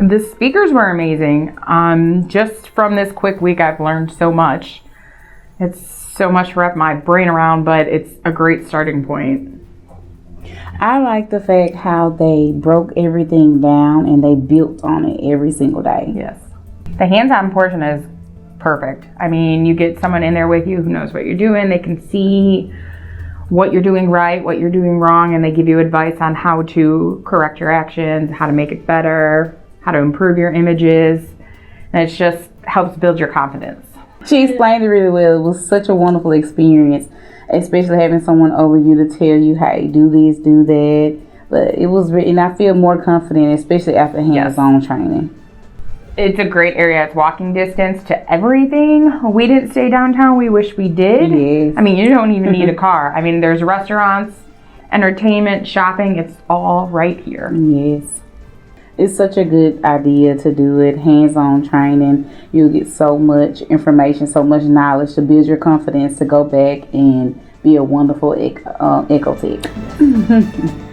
The speakers were amazing. Just from this quick week, I've learned so much. It's so much to wrap my brain around, but it's a great starting point. I like the fact how they broke everything down and they built on it every single day. Yes. The hands-on portion is perfect. I mean, you get someone in there with you who knows what you're doing. They can see what you're doing right, what you're doing wrong, and they give you advice on how to correct your actions, how to make it better, how to improve your images. And it just helps build your confidence. She explained it really well. It was such a wonderful experience, especially having someone over you to tell you, hey, do this, do that. But it was really, and I feel more confident, especially after hands-on training. It's a great area. It's walking distance to everything. We didn't stay downtown. We wish we did. Yes. I mean, you don't even need a car. I mean, there's restaurants, entertainment, shopping. It's all right here. Yes. It's such a good idea to do it. Hands-on training. You'll get so much information, so much knowledge to build your confidence to go back and be a wonderful echo tech.